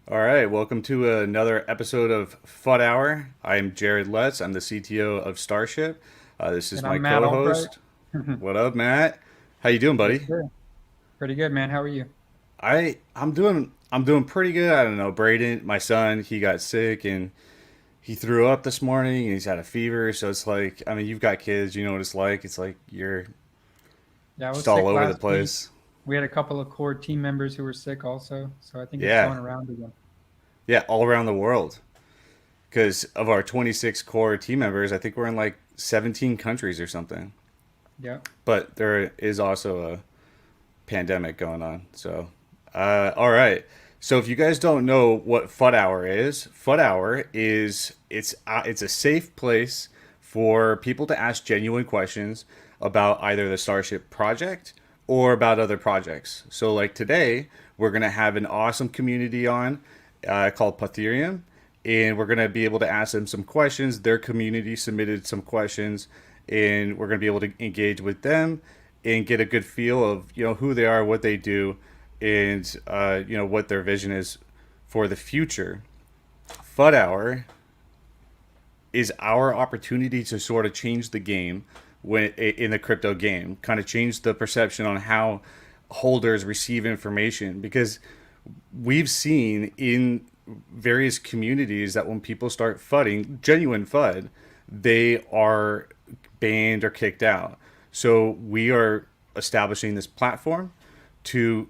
All right, welcome to another episode of FUD Hour. I'm Jared Letts. I'm the CTO of Starship. This is And my I'm Matt Albright. co-host. What up, Matt? How you doing, Yes, buddy? sir. Pretty good, man. How are you? I'm doing pretty good. I don't know, Braden, my son, he got sick and he threw up this morning and he's had a fever. So it's like, I mean, you've got kids, you know what it's like. It's like you're Yeah, I was just all sick over the last week. place. We had a couple of core team members who were sick also, so I think it's Yeah, going around again. yeah, all around the world. Because of our 26 core team members, I think we're in like 17 countries or something. Yeah. But there is also a pandemic going on. So, all right. So if you guys don't know what FUD Hour is, FUD Hour is it's a safe place for people to ask genuine questions about either the Starship project or about other projects. So like today, we're gonna have an awesome community on called Pawthereum, and we're gonna be able to ask them some questions. Their community submitted some questions, and we're gonna be able to engage with them and get a good feel of who they are, what they do, and what their vision is for the future. FUD Hour is our opportunity to sort of change the game when in the crypto game, kind of change the perception on how holders receive information because we've seen in various communities that when people start fudding, genuine FUD, they are banned or kicked out. So we are establishing this platform to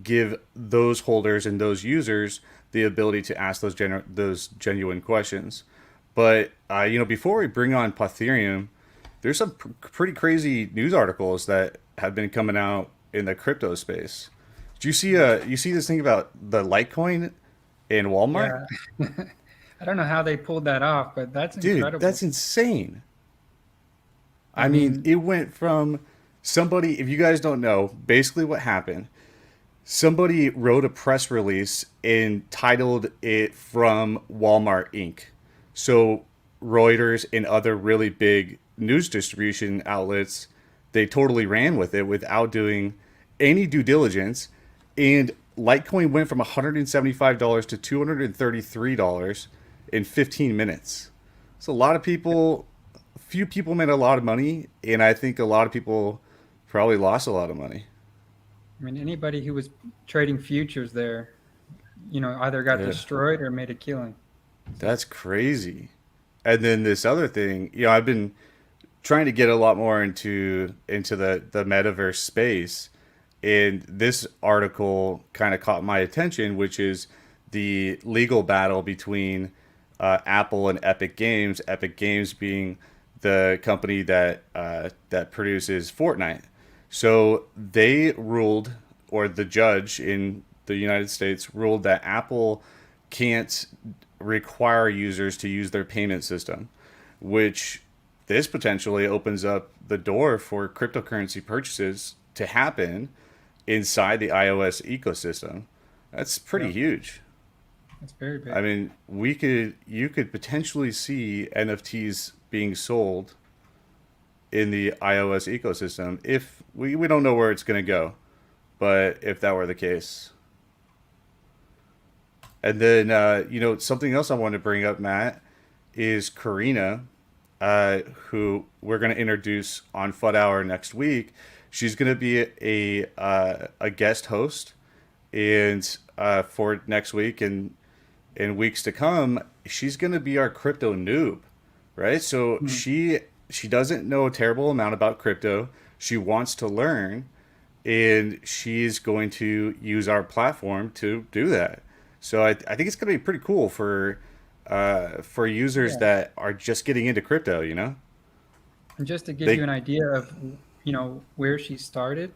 give those holders and those users the ability to ask those genuine questions. But before we bring on Pawthereum, there's some pretty crazy news articles that have been coming out in the crypto space. Do you see you see this thing about the Litecoin in Walmart? Yeah. I don't know how they pulled that off, but that's Dude, incredible. that's insane. I I mean, mean, it went from somebody, if you guys don't know, basically what happened, somebody wrote a press release and titled it from Walmart Inc. So Reuters and other really big news distribution outlets, they totally ran with it without doing any due diligence. And Litecoin went from $175 to $233 in 15 minutes. So a lot of people, a few people made a lot of money, and I think a lot of people probably lost a lot of money. anybody who was trading futures there, either got Yeah. destroyed or made a killing. So, That's crazy. And then this other thing, I've been trying to get a lot more into the metaverse space, and this article kind of caught my attention, which is the legal battle between Apple and Epic Games. Epic Games being the company that produces Fortnite. So they ruled, or the judge in the United States ruled that Apple can't require users to use their payment system, which this potentially opens up the door for cryptocurrency purchases to happen inside the iOS ecosystem. That's yeah, pretty huge. that's very I big. mean, you could potentially see NFTs being sold in the iOS ecosystem if we don't know where it's going to go, but if that were the case. And then something else I want to bring up, Matt, is Karina, who we're going to introduce on FUD Hour next week. She's going to be a guest host, and for next week and in weeks to come, she's going to be our crypto noob, right? So Mhm. she doesn't know a terrible amount about crypto. She wants to learn, and she's going to use our platform to do that. So I think it's going to be pretty cool for users Yeah. that are just getting into crypto. And just to give you They an idea of, where she started,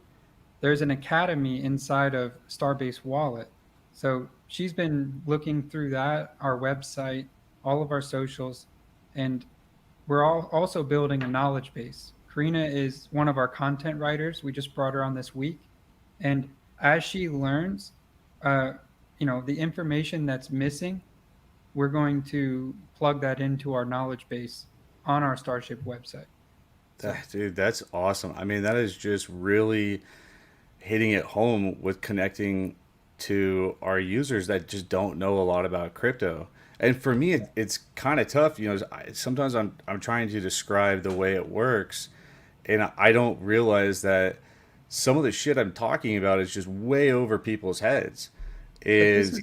there's an academy inside of Starbase Wallet. So she's been looking through that, our website, all of our socials, and we're all also building a knowledge base. Karina is one of our content writers. We just brought her on this week. And as she learns, uh, the information that's missing, we're going to plug that into our knowledge base on our Starship website. So, dude, that's awesome. I mean, that is just really hitting it home with connecting to our users that just don't know a lot about crypto. And for me, it's kind of tough. Sometimes I'm trying to describe the way it works, and I don't realize that some of the shit I'm talking about is just way over people's heads. But this Is is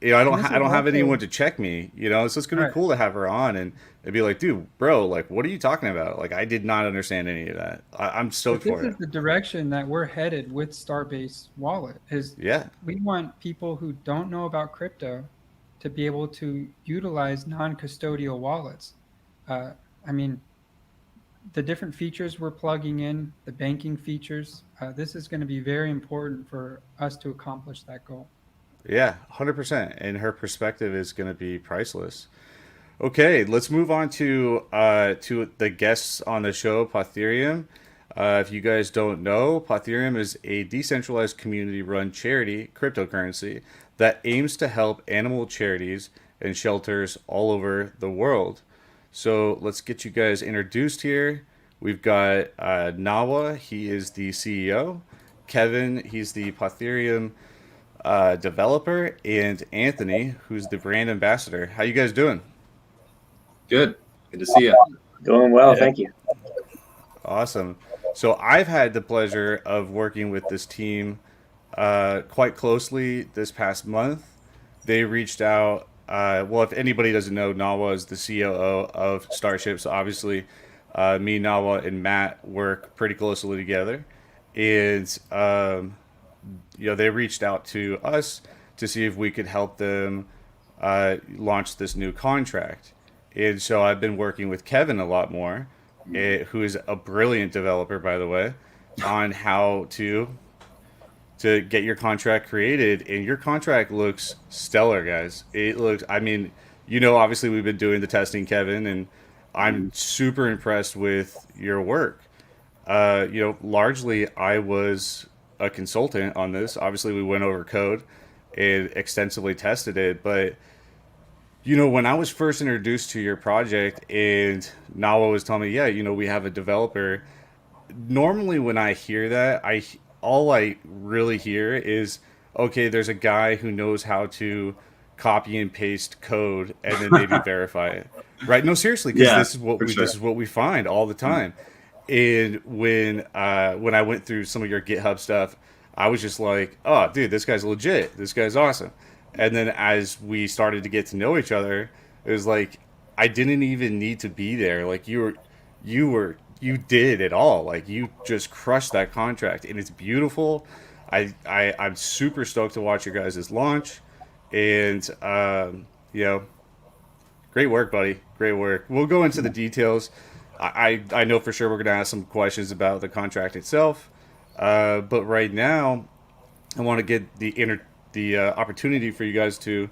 and this I is don't have anyone also to check me, so it's gonna be right. cool to have her on and be like, dude, bro, like, what are you talking about? Like, I did not understand any of that. I'm But stoked this for is it. the direction that we're headed with Starbase Wallet is Yeah, we want people who don't know about crypto to be able to utilize non-custodial wallets. Uh, I mean, the different features we're plugging in, the banking features, this is going to be very important for us to accomplish that goal. yeah, 100%. And her perspective is gonna be priceless. Okay, let's move on to the guests on the show, Pawthereum. If you guys don't know, Pawthereum is a decentralized community-run charity cryptocurrency that aims to help animal charities and shelters all over the world. So let's get you guys introduced here. We've got Nawa, he is the CEO. Kevin, he's the Pawthereum developer, and Anthony, who's the brand ambassador. How you guys doing? Good. Good to see you. Doing well, Yeah, thank you. awesome. So I've had the pleasure of working with this team quite closely this past month. They reached out. Well, if anybody doesn't know, Nawa is the COO of Starship. So obviously, me, Nawa, and Matt work pretty closely together. And they reached out to us to see if we could help them launch this new contract. And so I've been working with Kevin a lot more, who is a brilliant developer, by the way, on how to get your contract created. And your contract looks stellar, guys. It looks, I mean, obviously we've been doing the testing, Kevin, and I'm super impressed with your work. Largely I was a consultant on this. Obviously, we went over code and extensively tested it. But, when I was first introduced to your project and Nawa was telling me, yeah, we have a developer. Normally, when I hear that, all I really hear is, okay, there's a guy who knows how to copy and paste code and then maybe verify it. Right? No, seriously, because Yeah, this is what for we this sure. is what we find all the time. And when I went through some of your GitHub stuff, I was just like, "Oh, dude, this guy's legit. This guy's awesome." And then as we started to get to know each other, it was like I didn't even need to be there. Like you did it all. Like you just crushed that contract, and it's beautiful. I'm super stoked to watch your guys' launch, and great work, buddy. Great work. We'll go into the details. I know for sure we're going to ask some questions about the contract itself. But right now, I want to get the opportunity for you guys to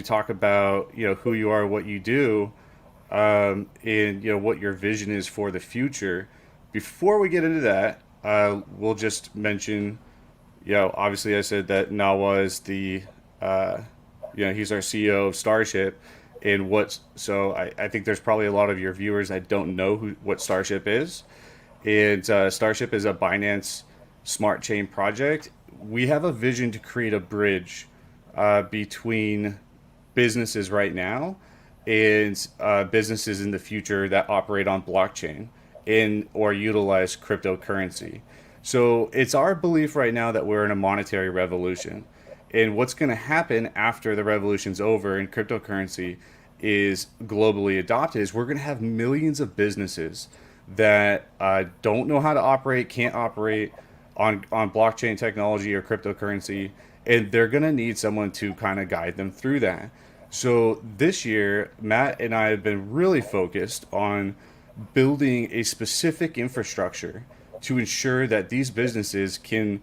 talk about who you are, what you do, and what your vision is for the future. Before we get into that, we'll just mention obviously I said that Nawa is uh, he's our CEO of Starship. And I think there's probably a lot of your viewers that don't know what Starship is. And Starship is a Binance smart chain project. We have a vision to create a bridge between businesses right now and businesses in the future that operate on blockchain and or utilize cryptocurrency. So it's our belief right now that we're in a monetary revolution. And what's going to happen after the revolution's over and cryptocurrency is globally adopted is we're going to have millions of businesses that don't know how to operate, can't operate on blockchain technology or cryptocurrency, and they're going to need someone to kind of guide them through that. So this year, Matt and I have been really focused on building a specific infrastructure to ensure that these businesses can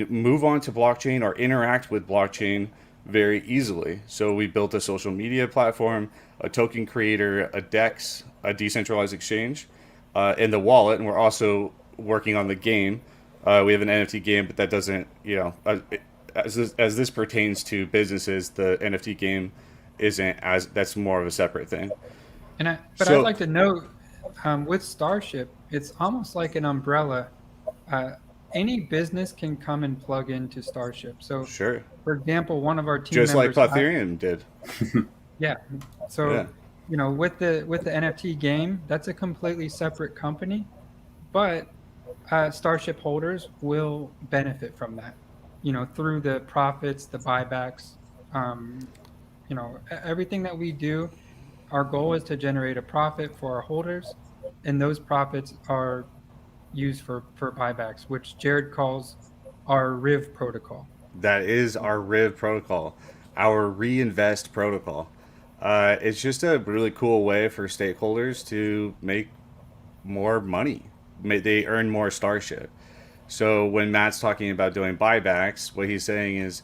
move on to blockchain or interact with blockchain very easily. So we built a social media platform, a token creator, a DEX, a decentralized exchange, and the wallet. And we're also working on the game. We have an NFT game, but that doesn't, as this pertains to businesses, the NFT game isn't as that's more of a separate thing. But I'd So like to note with Starship, it's almost like an umbrella. Uh, any business can come and plug into Starship. So, Sure. for example, one of our team Just like members, Pawthereum did. yeah. Yeah. So, with the NFT game, that's a completely separate company, but Starship holders will benefit from that. Through the profits, the buybacks, um, everything that we do. Our goal is to generate a profit for our holders, and those profits are used for buybacks, which Jared calls our RIV protocol. That is our RIV protocol, our reinvest protocol. It's just a really cool way for stakeholders to make more money. They earn more Starship. So when Matt's talking about doing buybacks, what he's saying is,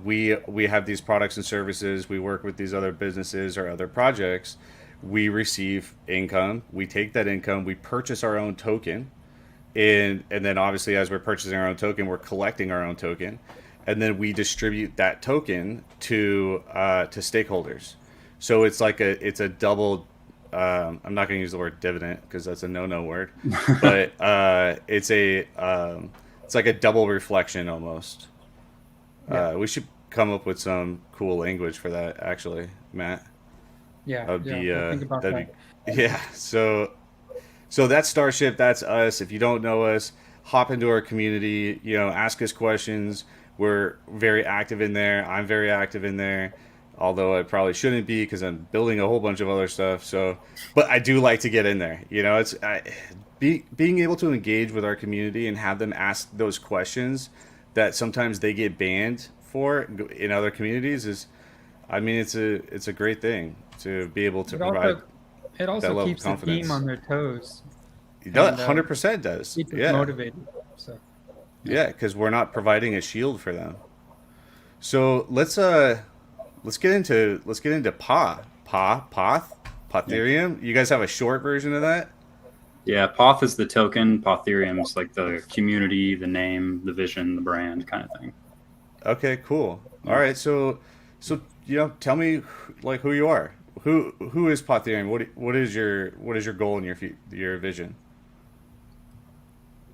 we have these products and services. We work with these other businesses or other projects. We receive income. We take that income. We purchase our own token, and then obviously as we're purchasing our own token, we're collecting our own token, and then we distribute that token to stakeholders. So it's a double. I'm not going to use the word dividend because that's a no word, but it's like a double reflection almost. Yeah, We should come up with some cool language for that, actually, Matt. yeah, That would yeah. be We'll think about that'd that. be yeah. So that's Starship. That's us. If you don't know us, hop into our community. Ask us questions. We're very active in there. I'm very active in there, although I probably shouldn't be because I'm building a whole bunch of other stuff. So, but I do like to get in there. Being able to engage with our community and have them ask those questions that sometimes they get banned for in other communities is, I mean, it's a great thing to be able to It provide also it that also level of keeps the team confidence. on their toes It does, and 100% does. keeps us Yeah. motivated. So Yeah, because we're not providing a shield for them. So let's get into Yeah. Pawthereum. You guys have a short version of that? Yeah, Poth is the token. Pawthereum's like the community, the name, the vision, the brand kind of thing. Okay, cool. All Yeah. right, so tell me like who you are. Who is Pawthereum? What is your goal and your vision?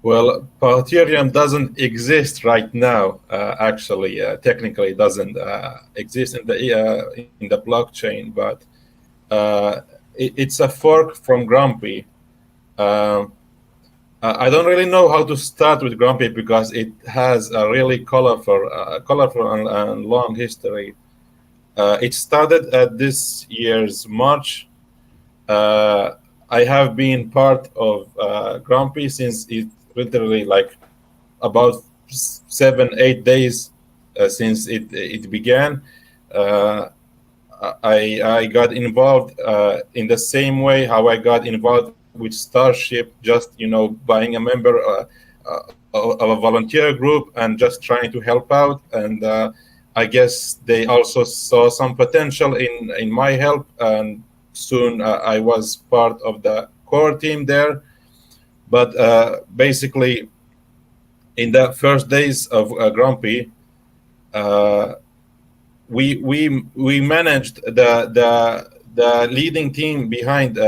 Well, Pawthereum doesn't exist right now. Actually, technically, it doesn't exist in the blockchain, but it's a fork from Grumpy. Um, I don't really know how to start with Grumpy because it has a really colorful and long history. It started at this year's March. Uh, I have been part of Grumpy since it literally like about 7-8 days since it began. Uh, I got involved in the same way how I got involved with Starship, just buying a member of a volunteer group and just trying to help out. And I guess they also saw some potential in my help, and soon I was part of the core team there. But basically, in the first days of Grumpy, uh, we managed the leading team behind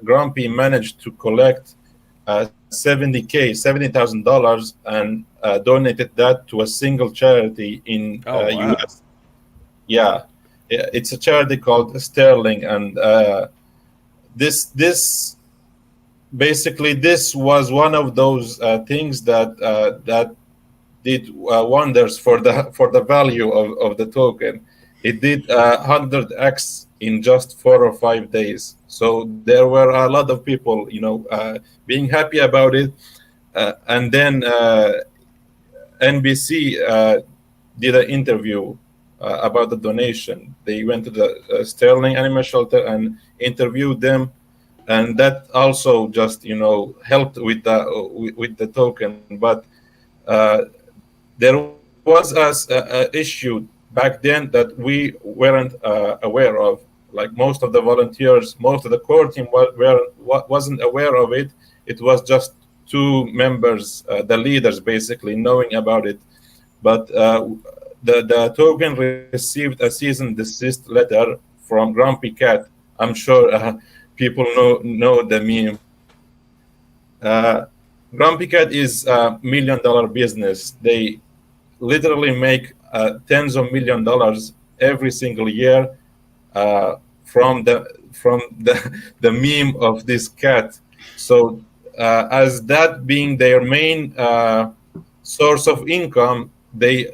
Grumpy managed to collect $70,000 and donated that to a single charity in Oh wow. US. Yeah, it's a charity called Sterling, and this basically this was one of those things that did wonders for the value of the token. It did 100x in just 4 or 5 days. So there were a lot of people, being happy about it. And then NBC did an interview about the donation. They went to the Sterling Animal Shelter and interviewed them, and that also just helped with the token. But there was a issue back then that we weren't aware of. Like most of the volunteers, most of the core team wasn't aware of it. It was just two members, the leaders, basically knowing about it. But the token received a cease and desist letter from Grumpy Cat. I'm sure people know the meme. Grumpy Cat is a $1 million business. They literally make tens of $1 million every single year uh, from the the meme of this cat. So as that being their main source of income, they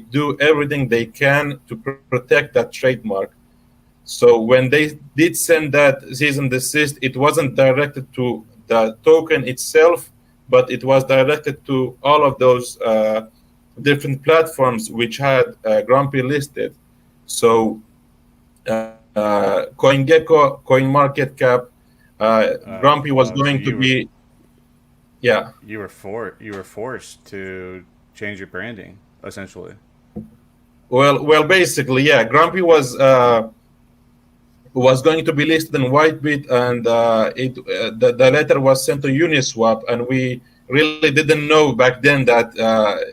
do everything they can to protect that trademark. So when they did send that cease and desist, it wasn't directed to the token itself, but it was directed to all of those different platforms which had Grumpy listed. So CoinGecko, CoinMarketCap, Grumpy was So going to be, yeah. you were forced to change your branding essentially. Well, basically, yeah. Grumpy was going to be listed in Whitebit, and the letter was sent to Uniswap, and we really didn't know back then that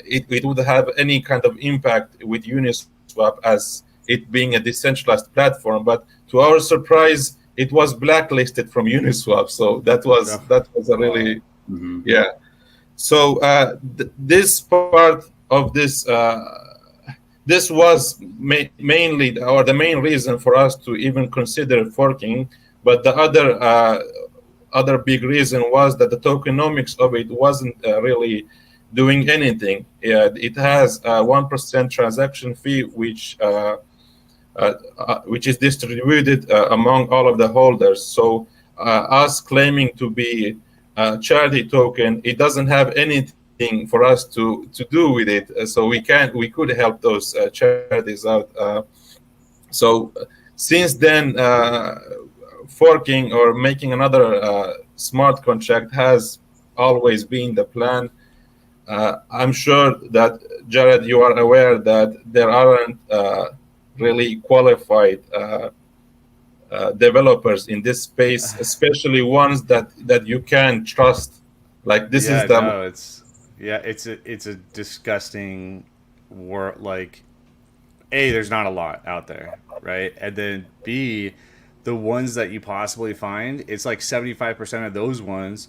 it would have any kind of impact with Uniswap as it being a decentralized platform. But to our surprise, it was blacklisted from Uniswap. So Oh, that was a wow. really, Mhm. yeah. So this part of this was mainly or the main reason for us to even consider forking. But the other big reason was that the tokenomics of it wasn't really doing anything. It has a 1% transaction fee, which is distributed among all of the holders. So us claiming to be a charity token, it doesn't have anything for us to do with it. So we could help those charities out. So since then, forking or making another smart contract has always been the plan. I'm sure that, Jared, you are aware that there aren't really qualified developers in this space, especially ones that you can trust. Like this is Yeah, the no, it's a disgusting war. Like, A, there's not a lot out there, right? And then B, the ones that you possibly find, it's like 75% of those ones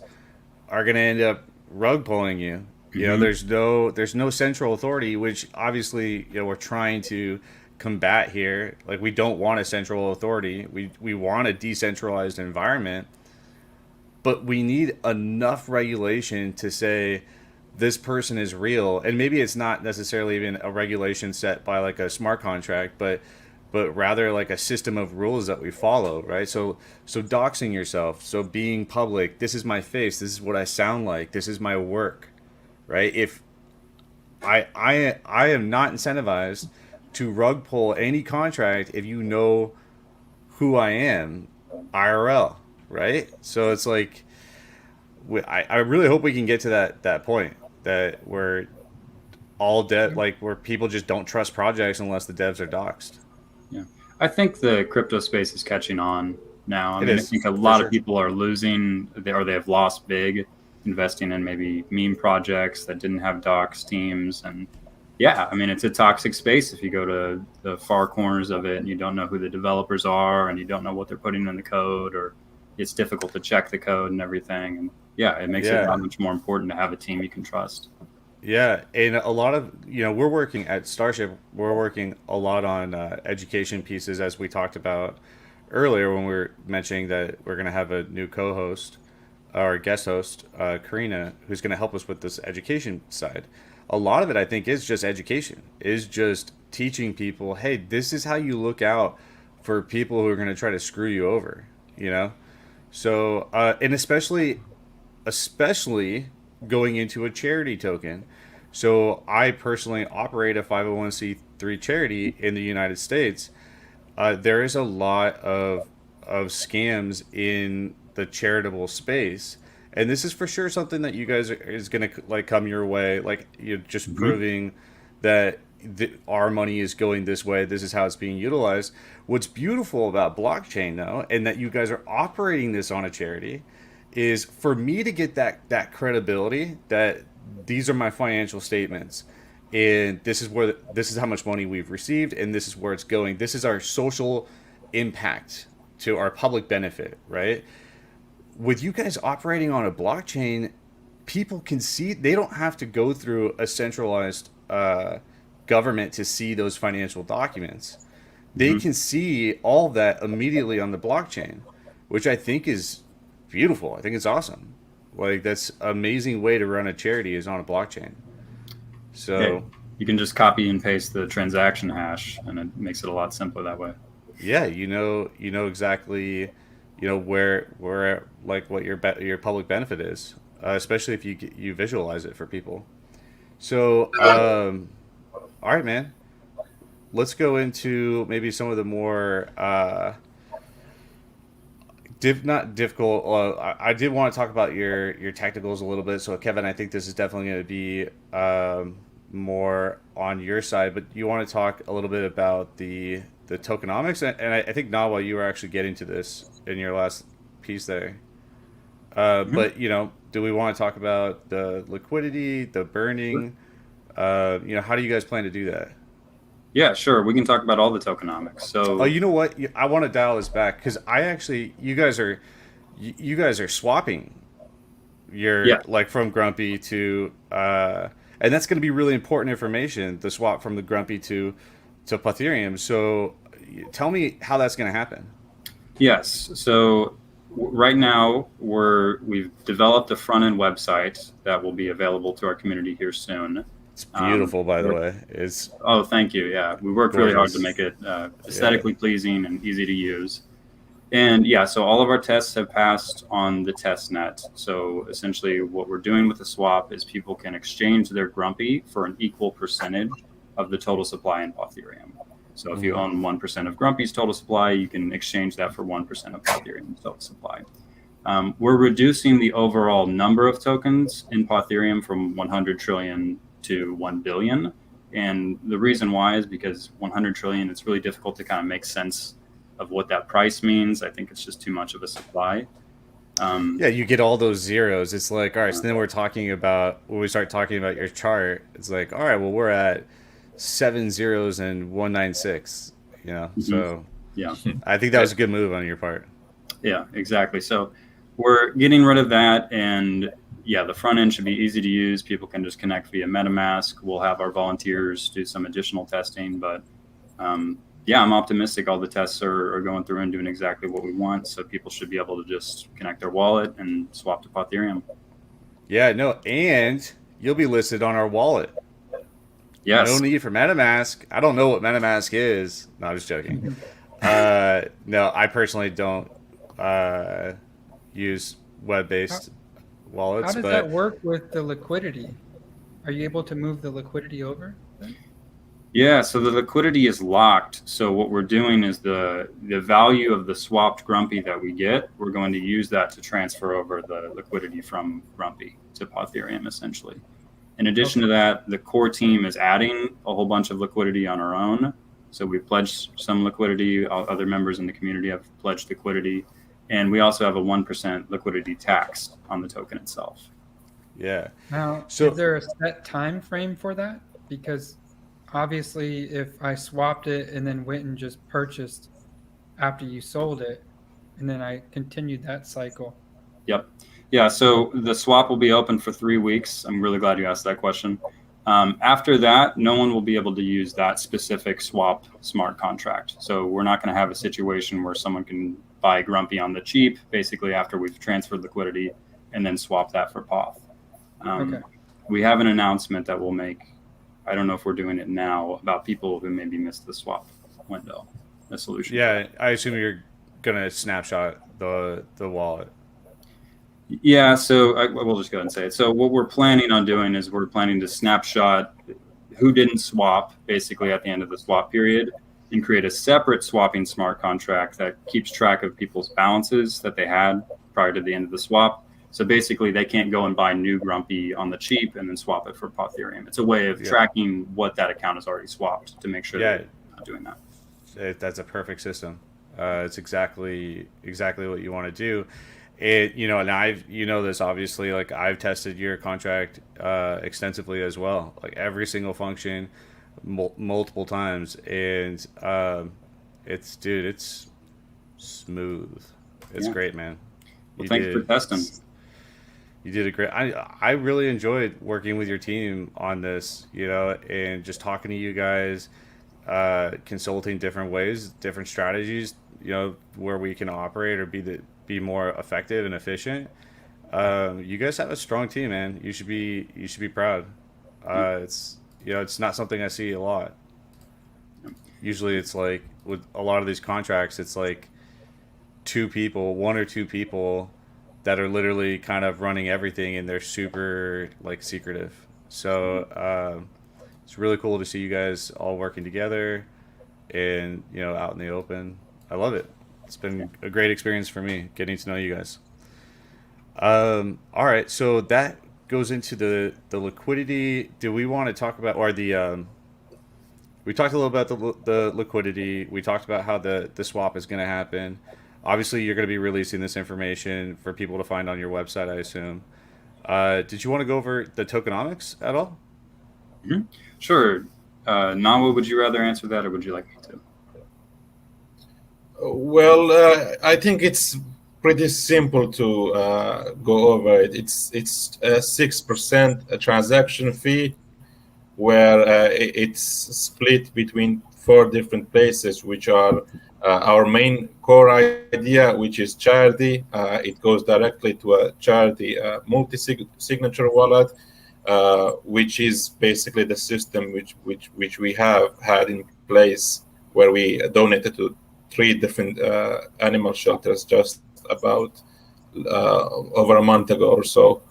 are going to end up rug pulling you. You know, Mhm. there's no central authority, which obviously, you know, we're trying to combat here. Like, we don't want a central authority. We want a decentralized environment, but we need enough regulation to say this person is real. And maybe it's not necessarily even a regulation set by like a smart contract, but rather like a system of rules that we follow, right? So doxing yourself, so being public, this is my face, this is what I sound like, this is my work, right? If I am not incentivized to rug pull any contract if you know who I am IRL, right? So it's like I really hope we can get to that point that where all dev like where people just don't trust projects unless the devs are doxed. Yeah. I think the crypto space is catching on now. I It mean, I is think a for lot of sure. people are losing or they have lost big investing in maybe meme projects that didn't have docs teams. And yeah, I mean, it's a toxic space if you go to the far corners of it and you don't know who the developers are and you don't know what they're putting in the code, or it's difficult to check the code and everything. And yeah, it makes it Yeah. that much more important to have a team you can trust. Yeah, and a lot of we're working at Starship. We're working a lot on education pieces, as we talked about earlier when we were mentioning that we're going to have a new co-host or guest host, Karina, who's going to help us with this education side. A lot of it, I think, is just education, is just teaching people, hey, this is how you look out for people who are going to try to screw you over. You know, so and especially going into a charity token. So I personally operate a 501c3 charity in the United States. There is a lot of scams in the charitable space, and this is for sure something that you guys is going to like come your way. Like you're just Mhm. proving that our money is going this way. This is how it's being utilized. What's beautiful about blockchain, though, and that you guys are operating this on a charity, is for me to get that credibility that these are my financial statements and this is how much money we've received and this is where it's going. This is our social impact to our public benefit, right? With you guys operating on a blockchain, people can see, they don't have to go through a centralized government to see those financial documents. They can see all of that immediately on the blockchain, which I think is beautiful. I think it's awesome. Like, that's an amazing way to run a charity, is on a blockchain. So Yeah, you can just copy and paste the transaction hash, and it makes it a lot simpler that way. yeah, you know exactly, where like what your public benefit is, especially if you visualize it for people. So, all right, man. Let's go into maybe some of the more not difficult. I did want to talk about your technicals a little bit. So, Kevin, I think this is definitely going to be more on your side. But you want to talk a little bit about the tokenomics, and I think, Nawa, you were actually getting to this in your last piece there. But do we want to talk about the liquidity, the burning? How do you guys plan to do that? Yeah, sure. We can talk about all the tokenomics. So, Oh, you know what? I want to dial this back because you guys are swapping your like from Grumpy to, and that's going to be really important information. The swap from the Grumpy to Pawthereum. So, tell me how that's going to happen. yes. So right now we've developed a front end website that will be available to our community here soon. It's beautiful, by the way. Oh, thank you. Yeah, we worked really hard to gorgeous. make it aesthetically pleasing and easy to use. And yeah, so all of our tests have passed on the test net. So essentially what we're doing with the swap is people can exchange their Grumpy for an equal percentage of the total supply in Pawthereum. So if you own 1% of Grumpy's total supply, you can exchange that for 1% of Pawthereum's total supply. We're reducing the overall number of tokens in Pawthereum from 100 trillion to 1 billion. And the reason why is because 100 trillion, it's really difficult to kind of make sense of what that price means. I think it's just too much of a supply. Yeah, you get all those zeros. It's like, all right, so then when we start talking about your chart, it's like, all right, well, we're at 7 zeros and 196, so Yeah. I think that was a good move on your part. Yeah, exactly. So we're getting rid of that, and yeah, the front end should be easy to use. People can just connect via MetaMask. We'll have our volunteers do some additional testing, but yeah, I'm optimistic. All the tests are going through and doing exactly what we want, so people should be able to just connect their wallet and swap to Pawthereum. Yeah, no, and you'll be listed on our wallet. Yes. No need for MetaMask. I don't know what MetaMask is. No, I'm just joking. No, I personally don't use web-based wallets. How does that work with the liquidity? Are you able to move the liquidity over? Yeah, so the liquidity is locked. So what we're doing is the value of the swapped Grumpy that we get, we're going to use that to transfer over the liquidity from Grumpy to Pawthereum, essentially. In addition to that, the core team is adding a whole bunch of liquidity on our own. So we pledged some liquidity. Other members in the community have pledged liquidity. And we also have a 1% liquidity tax on the token itself. Yeah. Now, So- is there a set time frame for that? Because obviously, if I swapped it and then went and just purchased after you sold it, and then I continued that cycle. Yep. Yeah, so the swap will be open for 3 weeks. I'm really glad you asked that question. After that, no one will be able to use that specific swap smart contract. So we're not going to have a situation where someone can buy Grumpy on the cheap, basically after we've transferred liquidity, and then swap that for Poth. Okay. We have an announcement that we'll make. I don't know if we're doing it now, about people who maybe missed the swap window, the solution. Yeah, I assume you're gonna snapshot the wallet. Yeah, so we'll just go ahead and say it. So what we're planning on doing is we're planning to snapshot who didn't swap basically at the end of the swap period and create a separate swapping smart contract that keeps track of people's balances that they had prior to the end of the swap. So basically they can't go and buy new Grumpy on the cheap and then swap it for Pawthereum. It's a way of tracking what that account has already swapped to make sure that they're not doing that. That's a perfect system. It's exactly what you want to do. And this obviously, like I've tested your contract extensively as well, like every single function multiple times, and it's smooth. It's great, man. Well, thanks for testing. You did a great. I really enjoyed working with your team on this, you know, and just talking to you guys, consulting different ways, different strategies, you know, where we can operate or be more effective and efficient. You guys have a strong team, man. You should be proud. It's you know, it's not something I see a lot. Usually, it's like with a lot of these contracts, it's like two people, one or two people that are literally kind of running everything, and they're super like secretive. So it's really cool to see you guys all working together and you know out in the open. I love it. It's been a great experience for me getting to know you guys. All right, so that goes into the liquidity. Do we want to talk about or the we talked a little about the liquidity. We talked about how the swap is going to happen. Obviously, you're going to be releasing this information for people to find on your website, I assume. Did you want to go over the tokenomics at all? Mm-hmm. Sure. Nawa, would you rather answer that, or would you like me to? Well, I think it's pretty simple to go over it. It's a 6% transaction fee, where it's split between four different places, which are our main core idea, which is charity. It goes directly to a charity multi-signature wallet, which is basically the system which we have had in place, where we donated to three different animal shelters just about over a month ago or so.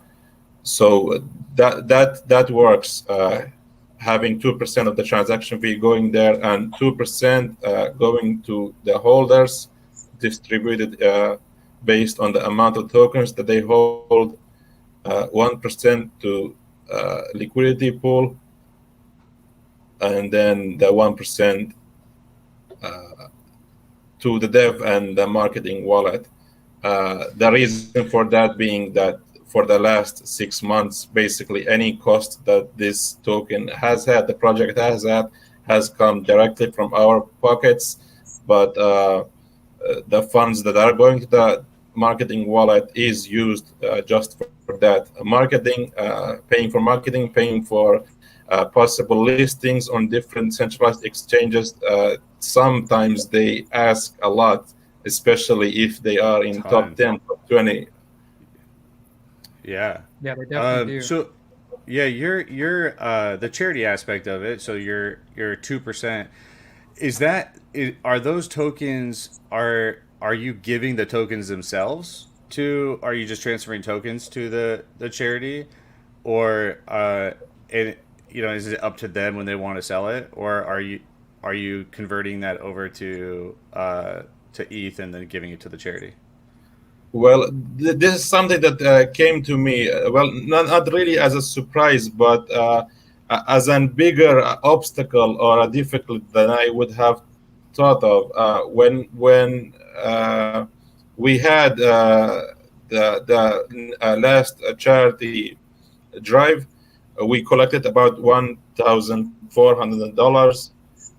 So that works. Having 2% of the transaction fee going there and 2% going to the holders, distributed based on the amount of tokens that they hold, 1% to liquidity pool, and then the 1% to the dev and the marketing wallet. The reason for that being that for the last 6 months, basically any cost that this token has had, the project has had, has come directly from our pockets. But the funds that are going to the marketing wallet is used just for that marketing, paying for possible listings on different centralized exchanges. Sometimes they ask a lot, especially if they are in top 10, top 20. Yeah. Yeah, they definitely do. So, yeah, you're the charity aspect of it. So you're 2%. Are those tokens are you giving the tokens themselves to? Are you just transferring tokens to the charity, or and you know is it up to them when they want to sell it, or are you converting that over to ETH and then giving it to the charity? Well, this is something that came to me, well, not really as a surprise, but as a bigger obstacle or a difficulty than I would have thought of. When we had the last charity drive, we collected about $1,400,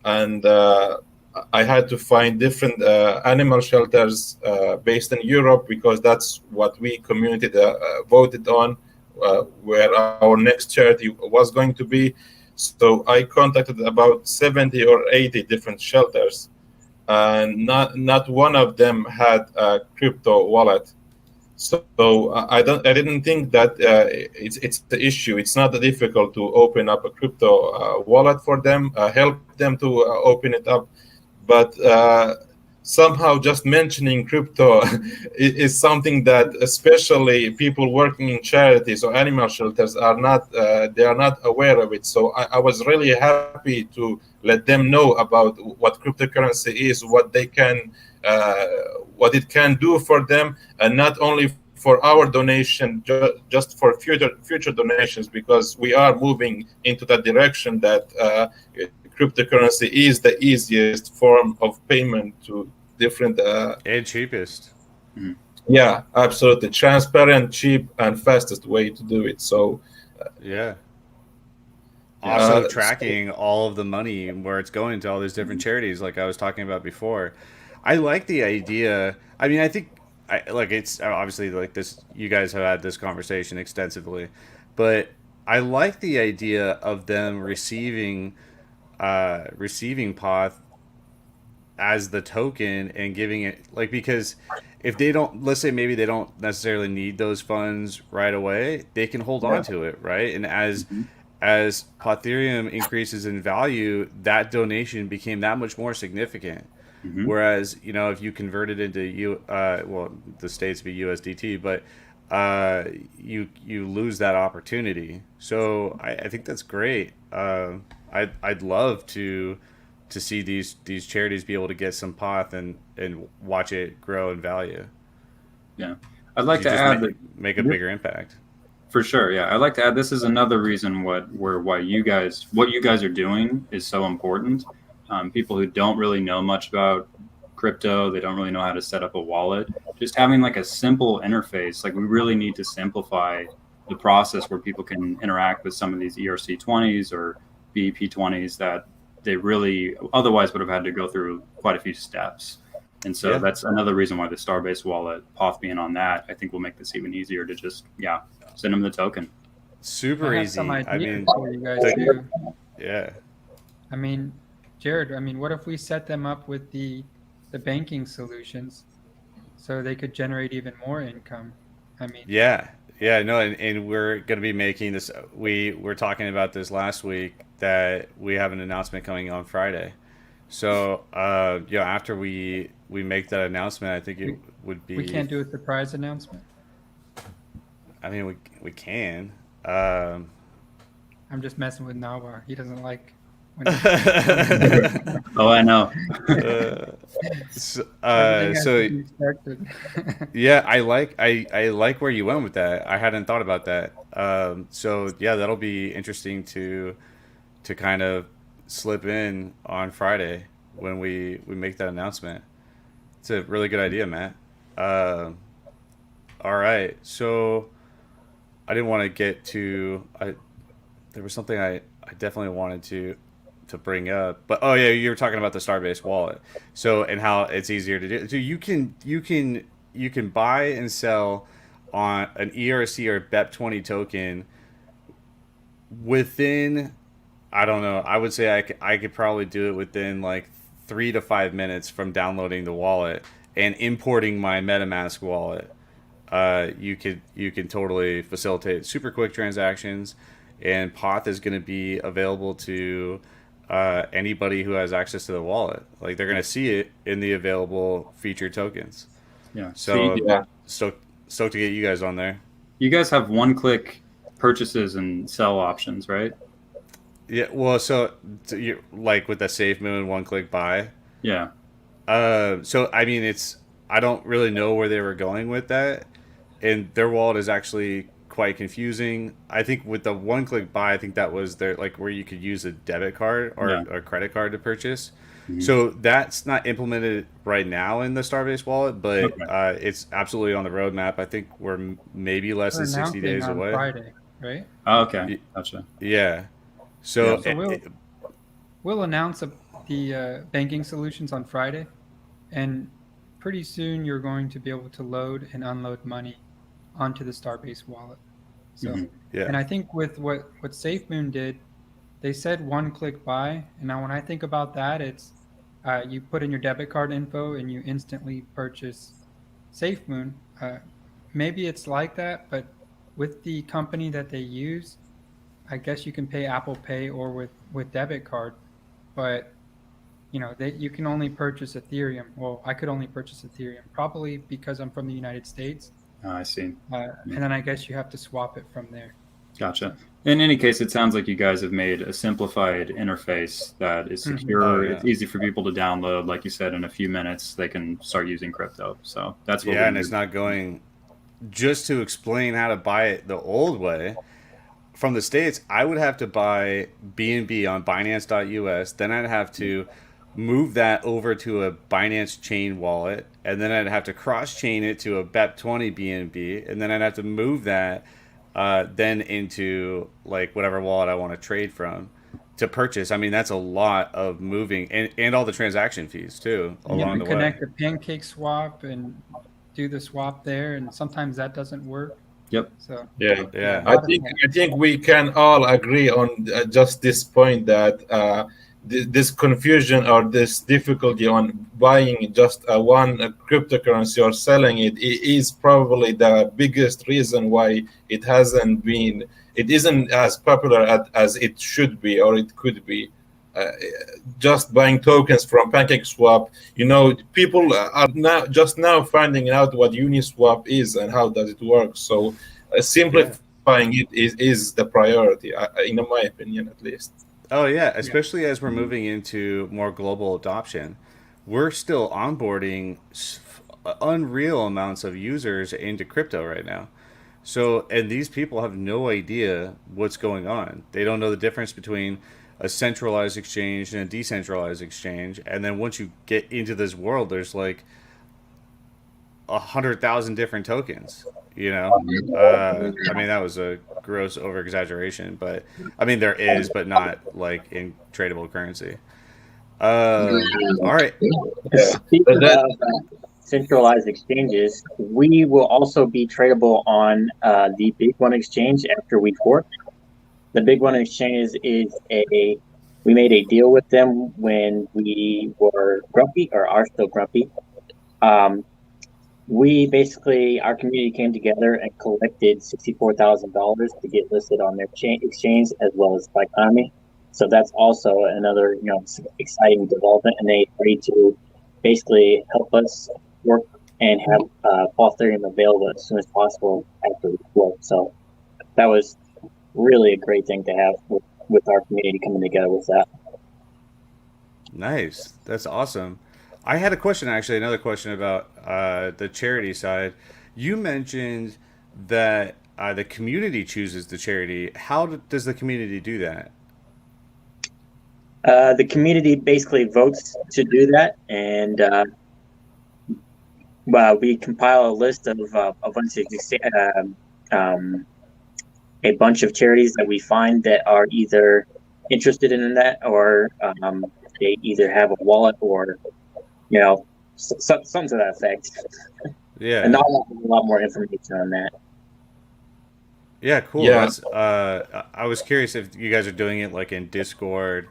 and I had to find different animal shelters based in Europe, because that's what we community voted on, where our next charity was going to be. So I contacted about 70 or 80 different shelters, and not one of them had a crypto wallet. So I didn't think that it's the issue. It's not that difficult to open up a crypto wallet for them, help them to open it up. But somehow just mentioning crypto is something that especially people working in charities or animal shelters are not aware of it. So I was really happy to let them know about what cryptocurrency is, what they can what it can do for them, and not only for our donation, just for future donations, because we are moving into that direction that cryptocurrency is the easiest form of payment to different And cheapest. yeah, absolutely transparent, cheap, and fastest way to do it. So Yeah. Also so tracking all of the money and where it's going to all these different charities, like I was talking about before. I like the idea. I mean, I think it's obviously like this. You guys have had this conversation extensively, but I like the idea of them receiving Poth as the token and giving it like, because if they don't, let's say maybe they don't necessarily need those funds right away, they can hold on to it, right? And as Pawthereum increases in value, that donation became that much more significant. Whereas, if you convert it into the states be USDT, but you lose that opportunity. So I think that's great. I'd love to see these charities be able to get some Poth and watch it grow in value. Yeah, I'd like to add make a bigger impact. For sure, yeah. I'd like to add this is another reason what you guys are doing is so important. People who don't really know much about crypto, they don't really know how to set up a wallet. Just having like a simple interface, like we really need to simplify the process where people can interact with some of these ERC20s or BEP20s that they really otherwise would have had to go through quite a few steps. And so that's another reason why the Starbase Wallet, Poth being on that, I think will make this even easier to just send them the token. Super easy. Some ideas for you guys too. Yeah. I mean, Jared, what if we set them up with the banking solutions so they could generate even more income? No, and we're going to be making this. We were talking about this last week that we have an announcement coming on Friday. So, after we make that announcement, I think it would be. We can't do a surprise announcement. I mean, we can. I'm just messing with Nawa. He doesn't like. Oh, I know. Yeah, I like where you went with that. I hadn't thought about that. That'll be interesting to kind of slip in on Friday when we make that announcement. It's a really good idea, Matt. All right, so I didn't want to get to. There was something I definitely wanted to bring up, but you were talking about the Starbase Wallet, and how it's easier to do. So you can buy and sell on an ERC or BEP20 token within, I don't know, I would say I could probably do it within like 3 to 5 minutes from downloading the wallet and importing my MetaMask wallet. You can totally facilitate super quick transactions, and Poth is going to be available to anybody who has access to the wallet. Like, they're going to see it in the available featured tokens. Yeah. So stoked to get you guys on there. You guys have one-click purchases and sell options, right? Yeah. Well, so you like with the SafeMoon one-click buy. Yeah. So I mean, I don't really know where they were going with that, and their wallet is actually quite confusing. I think with the one-click buy, I think that was their, like, where you could use a debit card or a credit card to purchase. Mm-hmm. So that's not implemented right now in the Starbase Wallet, but it's absolutely on the roadmap. I think we're maybe less than 60 days away. Friday, right? Oh, okay, gotcha. Yeah. So we'll announce the banking solutions on Friday, and pretty soon you're going to be able to load and unload money onto the Starbase Wallet. So, and I think with what SafeMoon did, they said one-click buy, and now when I think about that, it's you put in your debit card info and you instantly purchase SafeMoon. Maybe it's like that, but with the company that they use, I guess you can pay Apple Pay or with debit card, but you can only purchase Ethereum. Well, I could only purchase Ethereum, probably because I'm from the United States. Oh, I see. And then I guess you have to swap it from there. Gotcha. In any case, it sounds like you guys have made a simplified interface that is secure. Oh, yeah. It's easy for people to download. Like you said, in a few minutes, they can start using crypto. So that's what and it's not going. Just to explain how to buy it the old way, from the States, I would have to buy BNB on Binance.us. Then I'd have to move that over to a Binance chain wallet, and then I'd have to cross-chain it to a BEP20 BNB, and then I'd have to move that then into like whatever wallet I want to trade from to purchase. I mean, that's a lot of moving, and all the transaction fees too along the way. Connect the Pancake Swap and do the swap there, and sometimes that doesn't work. Yep. So Yeah. Yeah. a lot of I think we can all agree on just this point that this confusion or this difficulty on buying just one cryptocurrency or selling it is probably the biggest reason why it isn't as popular as it should be or it could be. Just buying tokens from PancakeSwap, people are now finding out what Uniswap is and how does it work. So simplifying it is the priority, in my opinion, at least. Oh yeah, especially as we're moving into more global adoption. We're still onboarding unreal amounts of users into crypto right now. So, and these people have no idea what's going on. They don't know the difference between a centralized exchange and a decentralized exchange. And then once you get into this world, there's like 100,000 different tokens. I mean, that was a gross over exaggeration, but I mean there is, but not like in tradable currency. All right. Speaking of centralized exchanges, we will also be tradable on the Big One exchange after we fork. The Big One exchange is we made a deal with them when we were grumpy or are still grumpy. We basically, our community came together and collected $64,000 to get listed on their exchange as well as Economy. So that's also another, exciting development, and they agreed to basically help us work and have Pawthereum available as soon as possible after we float. So that was really a great thing to have with our community coming together with that. Nice. That's awesome. I had a question, actually, another question about the charity side. You mentioned that the community chooses the charity. How does the community do that? The community basically votes to do that, and we compile a list of a bunch of charities that we find that are either interested in that or they either have a wallet or something to that effect. Yeah. And I'll have a lot more information on that. Yeah, cool. Yeah. That's, I was curious if you guys are doing it like in Discord,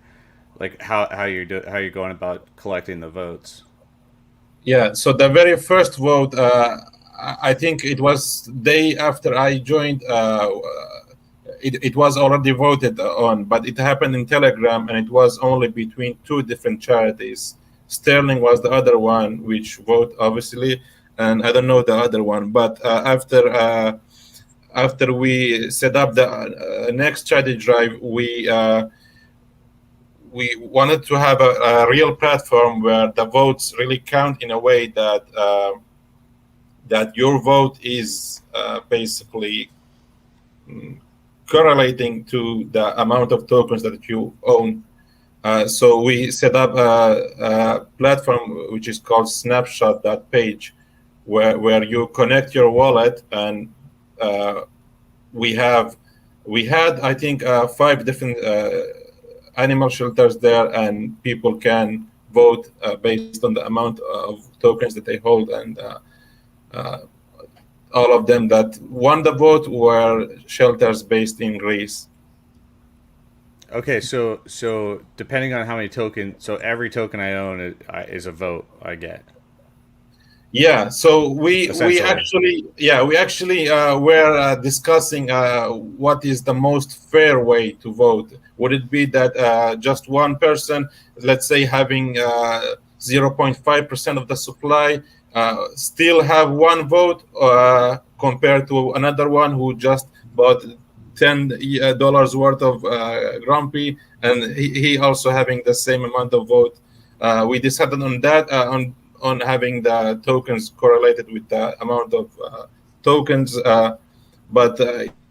like how you're going about collecting the votes. Yeah, so the very first vote, I think it was day after I joined. It was already voted on, but it happened in Telegram, and it was only between two different charities. Sterling was the other one, which vote obviously, and I don't know the other one. But after we set up the next charity drive, we wanted to have a real platform where the votes really count in a way that that your vote is basically correlating to the amount of tokens that you own. So we set up a platform which is called snapshot.page, where you connect your wallet, and we had I think 5 different animal shelters there, and people can vote based on the amount of tokens that they hold, and all of them that won the vote were shelters based in Greece. Okay, so depending on how many tokens, so every token I own is a vote I get. Yeah, so we Essentially. actually were discussing what is the most fair way to vote. Would it be that just one person, let's say having 0.5% of the supply, still have one vote compared to another one who just bought $10 worth of Grumpy, and he also having the same amount of vote? We decided on that, on having the tokens correlated with the amount of tokens, but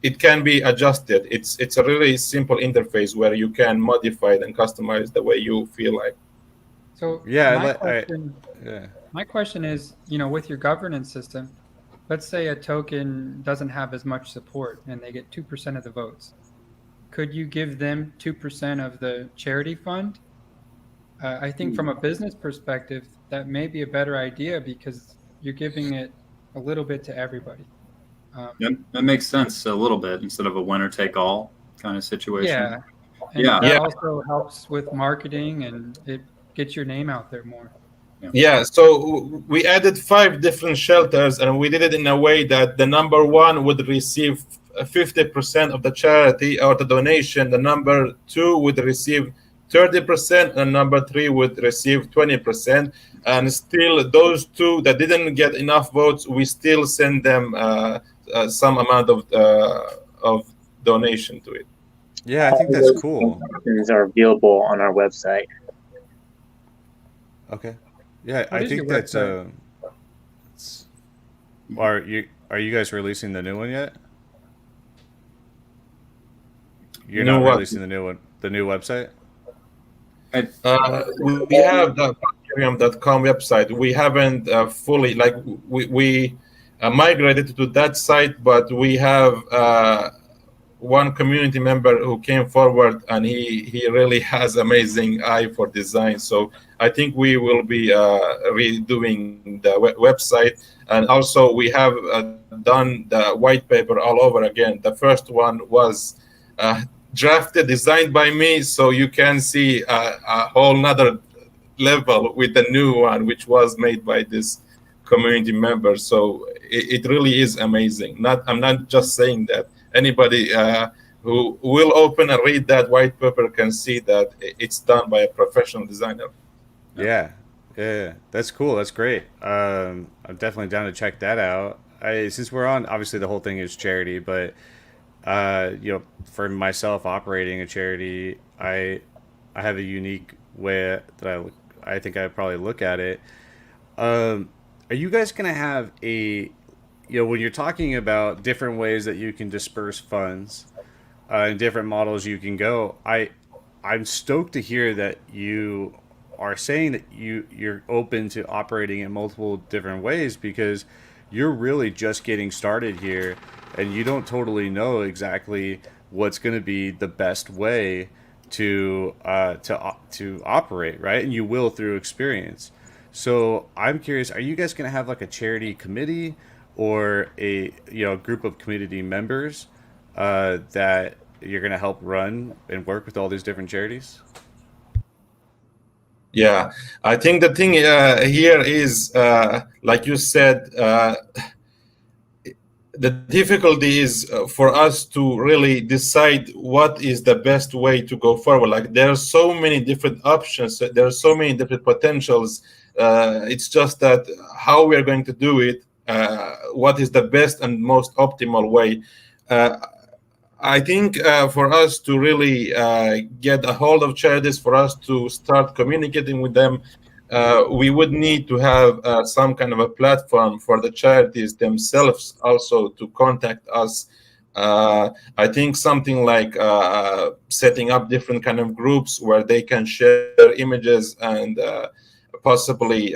it can be adjusted. It's a really simple interface where you can modify it and customize the way you feel like. So Yeah, my question is, with your governance system, let's say a token doesn't have as much support and they get 2% of the votes. Could you give them 2% of the charity fund? I think from a business perspective, that may be a better idea because you're giving it a little bit to everybody. That makes sense a little bit instead of a winner take all kind of situation. Yeah, and Yeah. that Yeah. also helps with marketing, and it gets your name out there more. Yeah, so we added 5 different shelters, and we did it in a way that the number 1 would receive 50% of the charity or the donation. The number 2 would receive 30%, and number 3 would receive 20%. And still, those 2 that didn't get enough votes, we still send them some amount of donation to it. Yeah, I think that's cool. Options are available on our website. Okay. Yeah, What I is think your that's website? are you guys releasing the new one yet? You're New not what? releasing the new one, the new website? We have the Pawthereum.com website. We haven't fully, like, we migrated to that site, but we have one community member who came forward, and he really has amazing eye for design. So I think we will be redoing the website, and also we have done the white paper all over again. The first one was drafted, designed by me, so you can see a whole nother level with the new one, which was made by this community member. So it really is amazing. I'm not just saying that. Anybody who will open and read that white paper can see that it's done by a professional designer. Yeah, that's cool. That's great. I'm definitely down to check that out. Since we're on, obviously the whole thing is charity, but for myself operating a charity, I have a unique way that I think I probably look at it. Are you guys gonna have when you're talking about different ways that you can disperse funds and different models you can go, I'm stoked to hear that you are saying that you're open to operating in multiple different ways, because you're really just getting started here and you don't totally know exactly what's going to be the best way to operate, right? And you will through experience. So I'm curious, are you guys going to have like a charity committee or a group of community members that you're going to help run and work with all these different charities? Yeah, I think the thing here is, like you said, the difficulty is for us to really decide what is the best way to go forward. Like, there are so many different options, there are so many different potentials. It's just that how we are going to do it, what is the best and most optimal way. I think for us to really get a hold of charities, for us to start communicating with them, we would need to have some kind of a platform for the charities themselves also to contact us. I think something like setting up different kind of groups where they can share images and possibly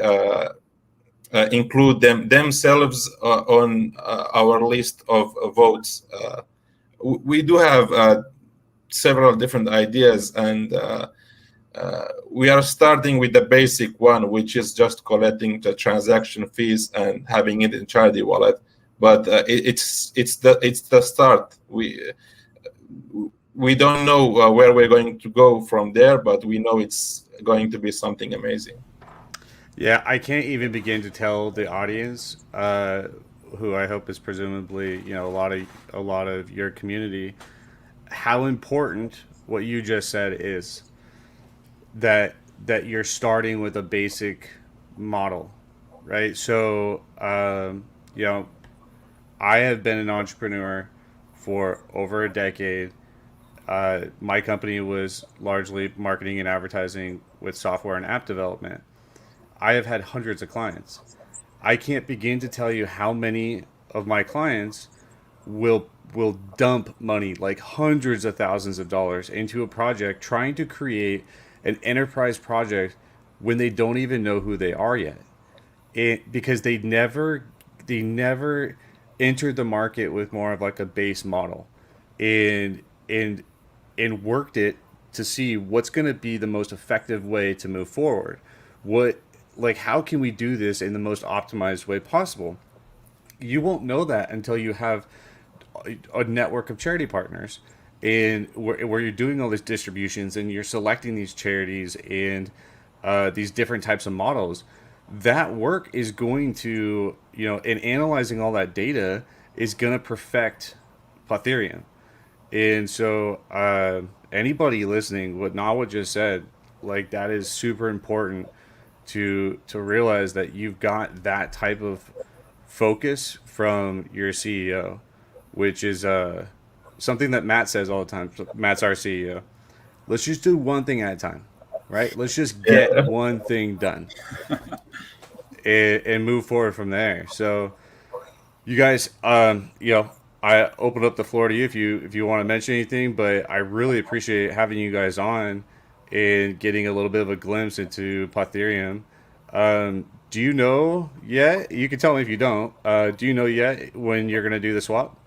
include themselves on our list of votes. We do have several different ideas, and we are starting with the basic one, which is just collecting the transaction fees and having it in charity wallet. But it's the start. We don't know where we're going to go from there, but we know it's going to be something amazing. Yeah, I can't even begin to tell the audience, who I hope is presumably a lot of your community, how important what you just said is. That you're starting with a basic model, right? So I have been an entrepreneur for over a decade. My company was largely marketing and advertising with software and app development. I have had hundreds of clients. I can't begin to tell you how many of my clients will dump money, like hundreds of thousands of dollars, into a project trying to create an enterprise project when they don't even know who they are yet. Because they never entered the market with more of like a base model and worked it to see what's going to be the most effective way to move forward. How can we do this in the most optimized way possible? you won't know that until you have a network of charity partners, and where you're doing all these distributions and you're selecting these charities and these different types of models. That work is going to, in analyzing all that data, is going to perfect Pawthereum. And so anybody listening, what Nawa just said, like, that is super important to realize that you've got that type of focus from your CEO, which is something that Matt says all the time. Matt's our CEO. Let's just do one thing at a time, right? Let's just get one thing done and move forward from there. So you guys, I open up the floor to you if you want to mention anything, but I really appreciate having you guys on and getting a little bit of a glimpse into Pawthereum. Do you know yet? You can tell me if you don't. Do you know yet when you're going to do the swap?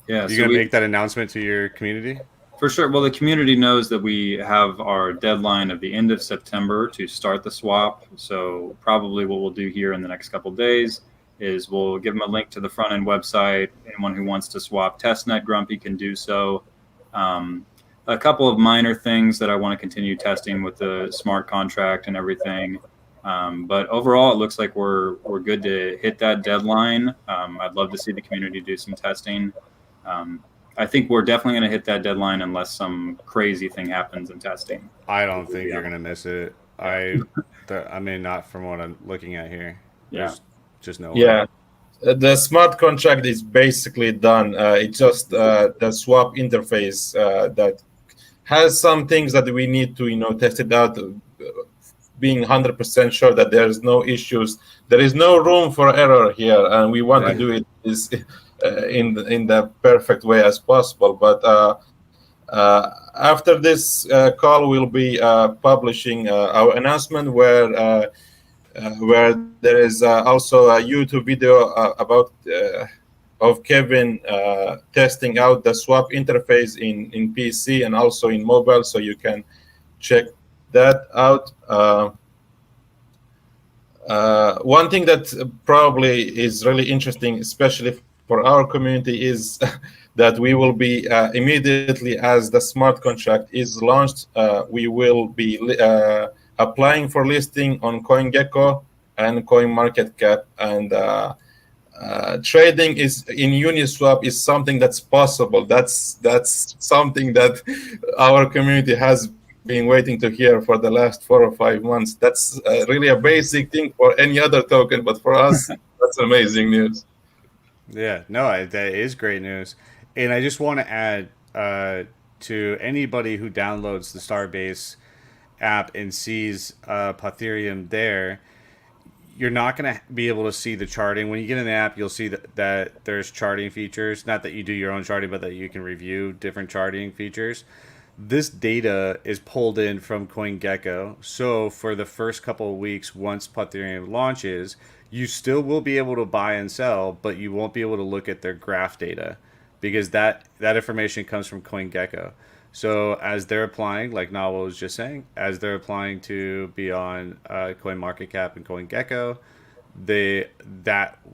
Yeah. You're going to make that announcement to your community? For sure. Well, the community knows that we have our deadline of the end of September to start the swap. So probably what we'll do here in the next couple of days is we'll give them a link to the front end website. Anyone who wants to swap testnet Grumpy can do so. A couple of minor things that I want to continue testing with the smart contract and everything. But overall, it looks like we're good to hit that deadline. I'd love to see the community do some testing. I think we're definitely going to hit that deadline unless some crazy thing happens in testing. I don't think you're going to miss it. I mean, not from what I'm looking at here. There's just no way. Yeah. The smart contract is basically done. It's just the swap interface that has some things that we need to, test it out, being 100% sure that there's no issues. There is no room for error here, and we want to do it in the perfect way as possible. But after this call, we'll be publishing our announcement where there is also a YouTube video about of Kevin testing out the swap interface in PC and also in mobile, so you can check that out. One thing that probably is really interesting, especially for our community, is that we will be immediately as the smart contract is launched, we will be applying for listing on CoinGecko and CoinMarketCap, and trading is in Uniswap is something that's possible. That's something that our community has been waiting to hear for the last 4 or 5 months. That's really a basic thing for any other token, but for us, that's amazing news. Yeah, no, that is great news. And I just want to add to anybody who downloads the Starbase app and sees Pawthereum there, you're not going to be able to see the charting. When you get in the app, you'll see that there's charting features. Not that you do your own charting, but that you can review different charting features. This data is pulled in from CoinGecko. So for the first couple of weeks, once Pawthereum launches, you still will be able to buy and sell, but you won't be able to look at their graph data because that information comes from CoinGecko. So as they're applying, like Nawal was just saying, as they're applying to be on CoinMarketCap and CoinGecko,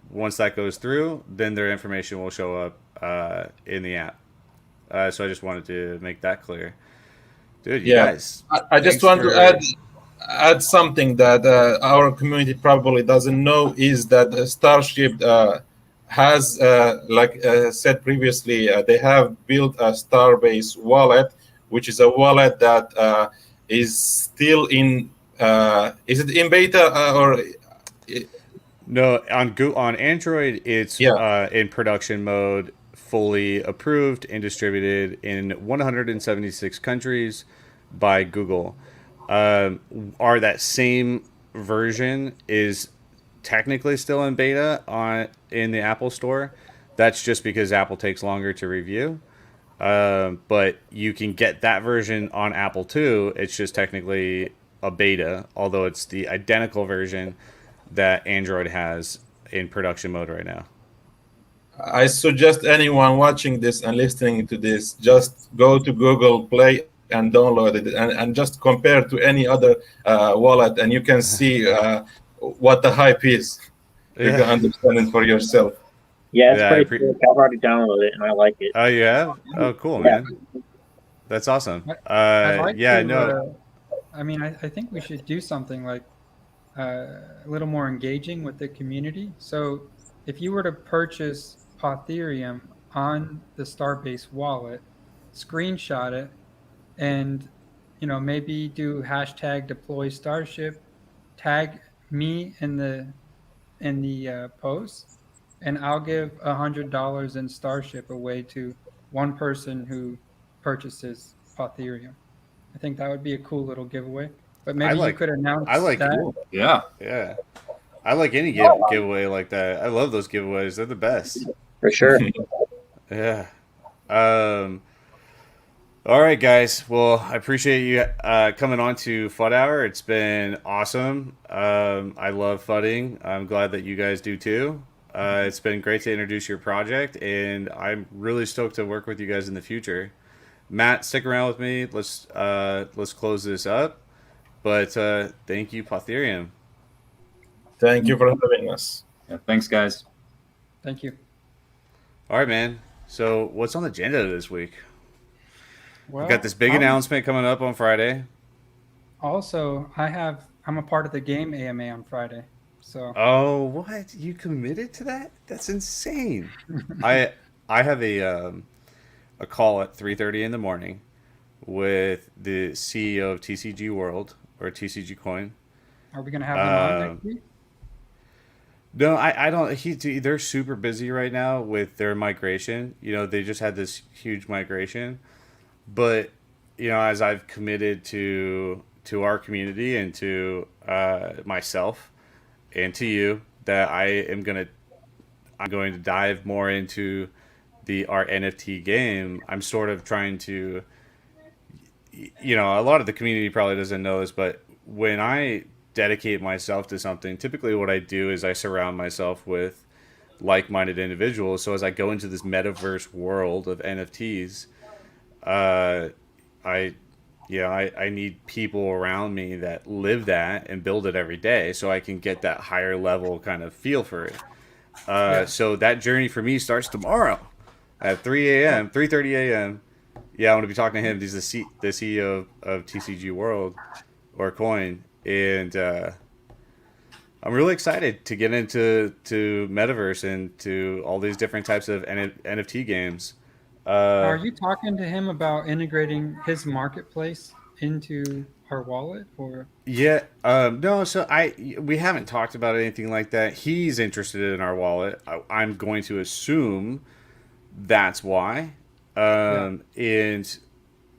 once that goes through, then their information will show up in the app. So I just wanted to make that clear. Dude, you guys. I just want to add something that our community probably doesn't know is that Starship has, like said previously, they have built a Starbase Wallet, which is a wallet that is still in, is it in beta or? No, on Android, it's in production mode, fully approved and distributed in 176 countries by Google. That same version is technically still in beta in the Apple Store. That's just because Apple takes longer to review. But you can get that version on Apple too. It's just technically a beta, although it's the identical version that Android has in production mode right now. I suggest anyone watching this and listening to this, just go to Google Play and download it and just compare to any other wallet, and you can see what the hype is. You're gonna understand it for yourself. Yeah, it's Yeah, pretty cool. I've already downloaded it and I like it. oh, you have? Oh, cool, Yeah. man. That's awesome. I'd like Yeah, to. no, I think we should do something like a little more engaging with the community. So, if you were to purchase Pawthereum on the Starbase wallet, screenshot it, and maybe do hashtag deploy Starship, tag me in the post, and I'll give $100 in Starship away to one person who purchases Pawthereum. I think that would be a cool little giveaway. But I maybe you like, could I announce like, that. Yeah. yeah, I like any giveaway like that. I love those giveaways. They're the best. For sure. Yeah. Um, all right, guys. Well, I appreciate you coming on to FUD Hour. It's been awesome. I love FUDing. I'm glad that you guys do too. It's been great to introduce your project, and I'm really stoked to work with you guys in the future. Matt, stick around with me. Let's close this up. But thank you, Pawthereum. Thank you for having us. Yeah. Thanks, guys. Thank you. All right, man. So what's on the agenda this week? Well, We've got this big announcement coming up on Friday. Also, I'm a part of the game AMA on Friday. So Oh, what? You committed to that? That's insane. I have a call at 3:30 in the morning with the CEO of TCG World or TCG Coin. are we gonna have them on Uh, next week? no, I don't. They're super busy right now with their migration. They just had this huge migration, but as I've committed to our community and to myself and to you, that I'm going to dive more into our NFT game. I'm sort of trying to, a lot of the community probably doesn't know this, but when I dedicate myself to something, typically what I do is I surround myself with like-minded individuals. So as I go into this metaverse world of NFTs, I need people around me that live that and build it every day, so I can get that higher level kind of feel for it. Yeah. So that journey for me starts tomorrow at 3:30 a.m. Yeah, I'm going to be talking to him. He's the CEO of TCG World or Coin, and I'm really excited to get into metaverse and to all these different types of NFT games. Are you talking to him about integrating his marketplace into our wallet, or? Yeah, no. So we haven't talked about anything like that. He's interested in our wallet. I'm going to assume that's why. And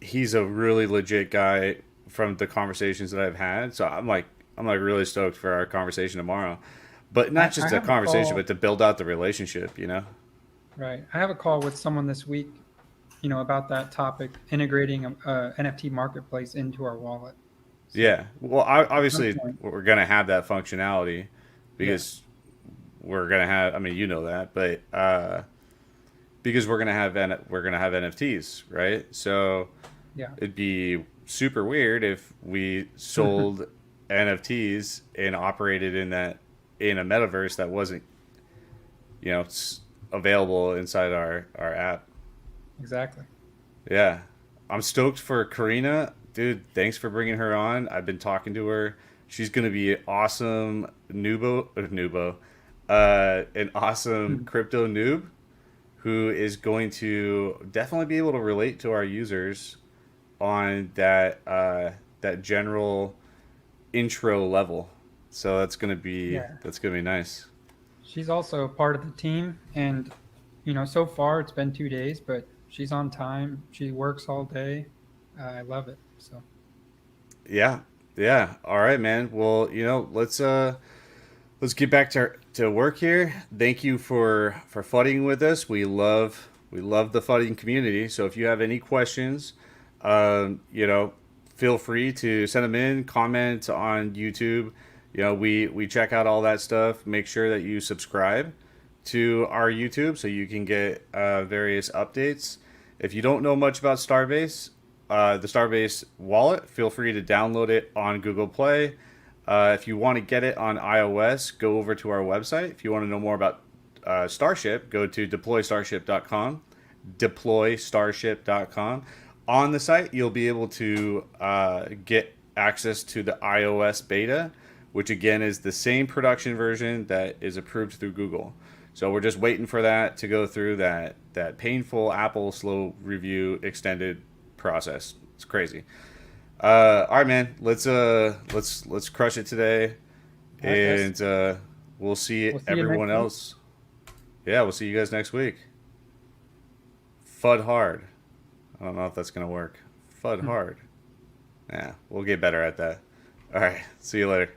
he's a really legit guy from the conversations that I've had. So I'm like really stoked for our conversation tomorrow. But not just I a have a conversation, call. but to build out the relationship. Right. I have a call with someone this week, about that topic, integrating a NFT marketplace into our wallet. So, Yeah. Well, obviously, some point. we're going to have that functionality because we're going to have. I mean, you know that, but because we're going to have NFTs, right? So Yeah. it'd be super weird if we sold NFTs and operated in a metaverse that wasn't, available inside our app. Exactly. Yeah. I'm stoked for Karina. Dude, thanks for bringing her on. I've been talking to her. She's going to be an awesome an awesome crypto noob who is going to definitely be able to relate to our users on that general intro level. So that's going to be nice. She's also part of the team, and so far it's been 2 days, but she's on time. She works all day. I love it. So Yeah. All right, man. Well, let's get back to work here. Thank you for FUDing with us. We love the FUDing community. So if you have any questions, feel free to send them in. Comment on YouTube. We check out all that stuff. Make sure that you subscribe to our YouTube so you can get various updates. If you don't know much about Starbase, the Starbase Wallet, feel free to download it on Google Play. If you want to get it on iOS, go over to our website. If you want to know more about Starship, go to deploystarship.com. Deploystarship.com. On the site, you'll be able to get access to the iOS beta, which again is the same production version that is approved through Google. So we're just waiting for that to go through that painful Apple slow review extended process. It's crazy. All right, man. Let's crush it today, and we'll see everyone else. Yeah, we'll see you guys next week. FUD hard. I don't know if that's gonna work. FUD hard. Yeah, we'll get better at that. All right. See you later.